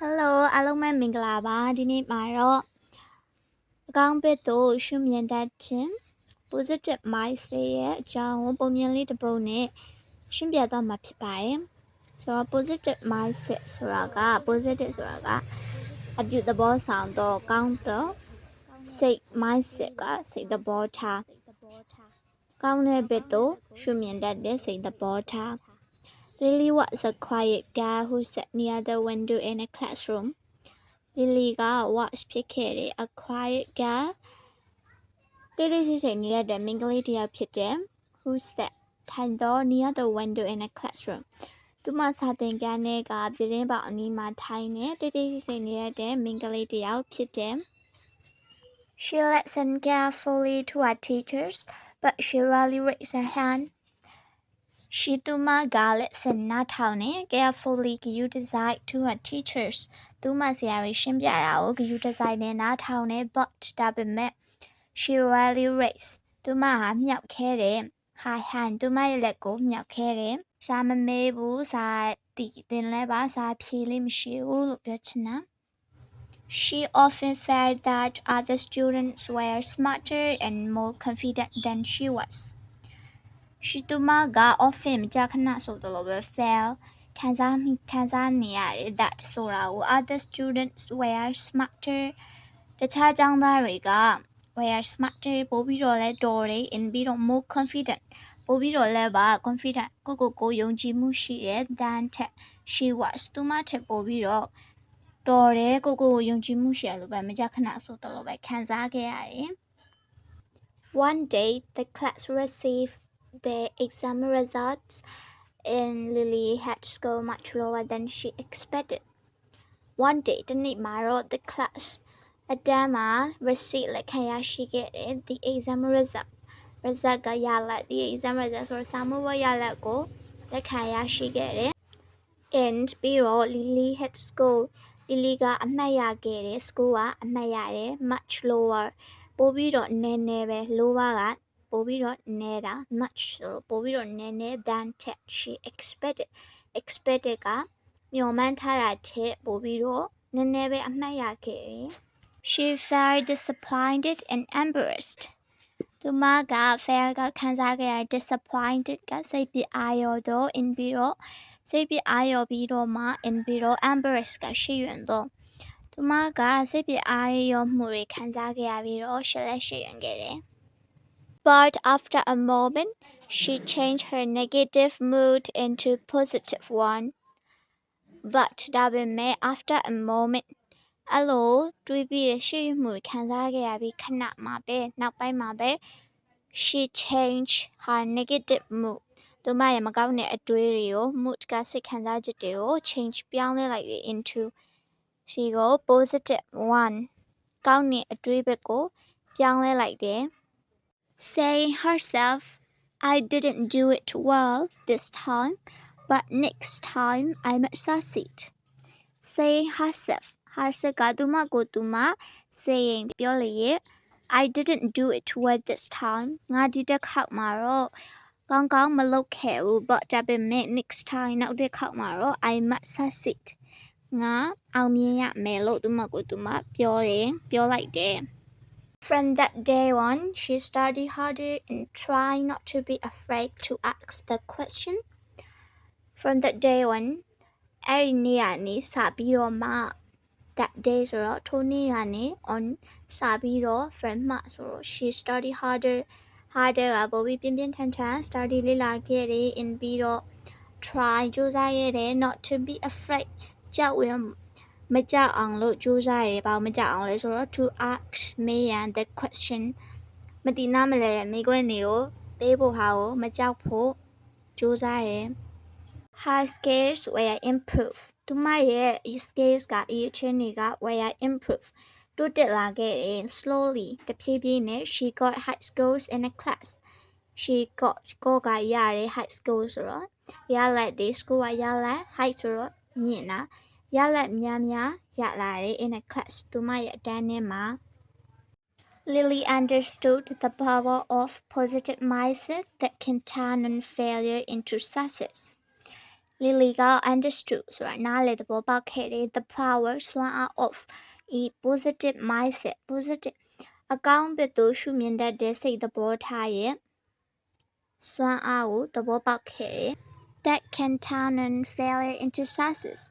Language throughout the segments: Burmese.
Hello အားလုံးပဲမင်္ဂလာပါဒီနေ့မှာတော့အကောင်းဘက်သို့ရှုမြင်တတ်ခြင်း positive mindset ရဲ့အကြောင်းကိုပုံမြင်လေးတစ်ပုဒ်နဲ့ရှင်းပြသွားမှာဖြစ်ပါတယ်ဆိုတော့ positive mindset ဆိုတာက positive ဆိုတာကအပြုသဘောဆောင်သောကောင်းသောစိတ် mindset ကစိတ်သဘောထားကောင်းတဲ့ဘက်သို့ရှုမြင်တတ်တဲ့စိတ်သဘောထား Lily was a quiet girl who sat near the window in a classroom. Lily က was ဖြစ်ခဲ့တဲ့ a quiet girl တိတ်တိတ်ဆိတ်ဆိတ်နေတဲ့မိန်းကလေးတစ်ယောက်ဖြစ်တယ် who sat ထိုင်တော့ near the window in a classroom. သူမစာသင်ခန်းထဲကပြတင်းပေါက်အနီးမှာထိုင်နေတိတ်တိတ်ဆိတ်ဆိတ်နေတဲ့မိန်းကလေးတစ်ယောက်ဖြစ်တယ် She listened carefully to her teachers, but she rarely raised her hand.She သူမက listen နားထောင်နေ carefully ဂရုတစိုက် to her teachers သူမဆရာတွေရှင်းပြတာကိုဂရုတစိုက်နဲ့နားထောင်နေ but ဒါပေမဲ့ she rarely raised သူမဟာမြှောက်ခဲတယ် her hand သူမရဲ့လက်ကိုမြှောက်ခဲတယ်စာမမေးဘူးစာသိတင်လဲပါစာဖြေလေးမရှိဘူးလို့ပြောချင်တာ She often felt that other students were smarter and more confident than she was.She သူမက often မကြာခဏဆိုသလိုပဲ felt ခံစားနေရတယ် that ဆိုတာကို other students were smarter တခြားကျောင်းသားတွေက were smarter ပိုပြီးတော့လဲတော်တယ် and ပြီးတော့ more confident ပိုပြီးတော့လဲပါ confident ကိုယုံကြည်မှုရှိတယ် than ထက် she was သူမထက်ပိုပြီးတော့တော်တယ်ကိုယုံကြည်မှုရှိတယ်လို့ပဲမကြာခဏဆိုသလိုပဲခံစားခဲ့ရတယ် One day the class received.The exam results and Lily had scored much lower than she expected. One day, တနေ့မှာတော့ the class အတန်းမှာ receipt လက်ခံရရှိခဲ့တယ် the exam result ကရလဒ် the exam result ဆိုစာမေးပွဲရလဒ်ကိုလက်ခံရရှိခဲ့တယ် and ပြီးတော့ Lily had scored Lily ကအမှတ်ရခဲ့တယ် score ကအမှတ်ရတယ် much lower ပိုပြီးတော့နည်းနည်းပဲ lower ကပိုပြီးတော့နည်းတာ much ဆိုတော့ပိုပြီးတော့နည်းနည်း than ထက် she expected ကမျှော်မှန်းထားတာထက်ပိုပြီးတော့နည်းနည်းပဲအမှတ်ရခဲ့တယ် She felt disappointed and embarrassed သူမက felt ကခံစားခဲ့ရ disappointed ကစိတ်ပျက်အာရုံတော့ in ပြီးတော့စိတ်ပျက်အာရုံပြီးတော့မှ in ပြီးတော့ embarrassed ကရှေ့ရွံ့တော့သူမကစိတ်ပျက်အာရုံမှုတွေခံစားခဲ့ရပြီးတော့ရှေ့ရွံ့ခဲ့တယ်But after a moment, she changed her negative mood into positive one. But ဒါပေမဲ့ after a moment, အဲ့လိုတွေးပြီးရှေ့မှုခံစားခဲ့ရပြီးခဏမှာပဲနောက်ပိုင်းမှာပဲ she changed her negative mood. သူမရဲ့မကောင်းတဲ့အတွေးတွေကို mood ကစိတ်ခံစားချက်တွေကို change ပြောင်းလဲလိုက်တယ် into she ကို positive one ကောင်းတဲ့အတွေးဘက်ကိုပြောင်းလဲလိုက်တယ်Saying herself, I didn't do it well this time, but next time I must succeed. Saying herself ကသူမကိုသူမ saying ပြောလေရဲ့ I didn't do it well this time. ငါဒီတစ်ခေါက်မှာတော့ကောင်းမလုပ်ခဲ့ဘူး but ဒါပေမဲ့ next time နောက်တစ်ခေါက်မှာတော့ I must succeed. ငါအောင်မြင်ရမယ်လို့သူမကိုသူမပြောလိုက်တယ်From that day on, she studied harder and tried not to be afraid to ask the question. From that day on, အဲ့ဒီနေ့ကနေစပြီးတော့မှ that day ဆိုတော့ထိုနေ့ကနေ on စပြီးတော့ from မှဆိုတော့ she studied harder ကပိုပြီးပြင်းထန် study လေ့လာခဲ့တယ် in ပြီးတော့ try ကြိုးစားခဲ့တယ် not to be afraid ကြောက်ရွံ့မကြောက်အောင်လို့ကြိုးစားရတယ်ဘာမကြောက်အောင်လဲဆိုတော့ to ask မေးရန် the question မသိနားမလဲတဲ့မေးခွန်းတွေကိုပေးဖို့ဟာကိုမကြောက်ဖို့ကြိုးစားတယ် Her skills were improved သူမရဲ့ skills ကအရေးချင်းတွေက were improved တိုးတက်လာခဲ့တယ် slowly တဖြည်းဖြည်းနဲ့ she got high scores in a class she got ကရတယ် high scores ဆိုတော့ရလဒ်တွေ score ကရလဒ် high ဆိုတော့မြင့်တာရလဒ်များရလာတယ် in a class သူမရဲ့အတန်းထဲမှာ Lily understood the power of positive mindset that can turn on failure into success. Lily က understood ဆိုတာနားလေသဘောပေါက်ခဲ့တယ် the power စွမ်းအား of a positive mindset positive အကောင်းဘက်သို့ရှုမြင်တတ်တဲ့စိတ်သဘောထားရဲ့စွမ်းအားကိုသဘောပေါက်ခဲ့တယ် that can turn on failure into success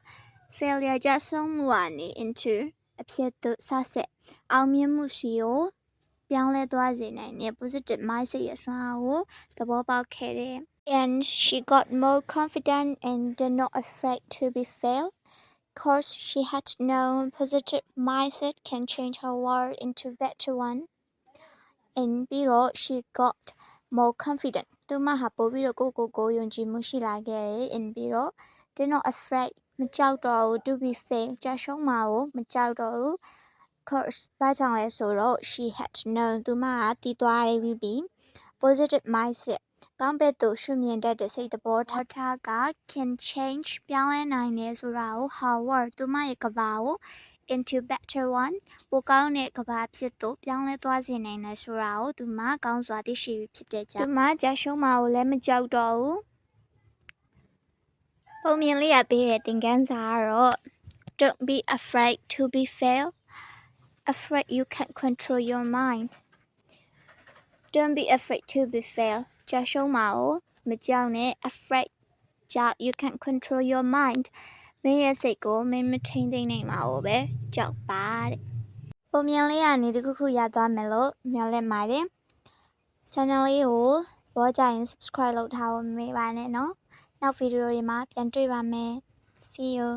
failure ကြဆုံးမှုကနေ into အဖြစ်သို့ success အောင်မြင်မှုစီကိုပြောင်းလဲသွားစေနိုင်တဲ့ positive mindset ရဲ့စွမ်းအားကိုသဘောပေါက်ခဲ့တယ် and she got more confident and did not afraid to be failed because she had known positive mindset can change her world into better one and ပြီးတော့ she got more confident သူမဟာပို့ပြီးတော့ကိုယုံကြည်မှုရှိလာခဲ့တယ် and ပြီးတော့ did not afraid မကြောက်တော့ဘူး to be failed ကြာရှုံးမှာကိုမကြောက်တော့ဘူး cause ဘာကြောင့်လဲဆိုတော့ she had known သူမကသိသွားပြီ positive mindset ကောင်းဘက်သို့ရှုမြင်တတ်တဲ့စိတ်သဘောထားက can change ပြောင်းလဲနိုင်တယ်ဆိုတာကို her world သူမရဲ့ကမ္ဘာကို into better one ပိုကောင်းတဲ့ကမ္ဘာဖြစ်သို့ပြောင်းလဲသွားစေနိုင်တယ်ဆိုတာကိုသူမကောင်းစွာသိရှိပြီဖြစ်တဲ့ကြောင့်သူမကြာရှုံးမှာကိုလည်းမကြောက်တော့ဘူးပုံမြင်လေးရပေးတဲ့သင်ခန်းစာကတော့ don't be afraid to be failed afraid you can't control your mind don't be afraid to be failed ကြာရှုံးမှာကိုမကြောက်နဲ့ afraid ကြောက် you can't control your mind မင်းရဲ့စိတ်ကိုမင်းမထိန်းသိမ်းနိုင်မှာကိုပဲကြောက်ပါတဲ့ပုံမြင်လေးကနေတခုခုရသွားမယ်လို့မျှော်လင့်ပါတယ် channel လေးကိုဘောကြရင် subscribe လုပ်ထားဖို့မမေ့ပါနဲ့နော်နောက်ဗီဒီယိုတွေမှာပြန်တွေ့ပါမယ် see you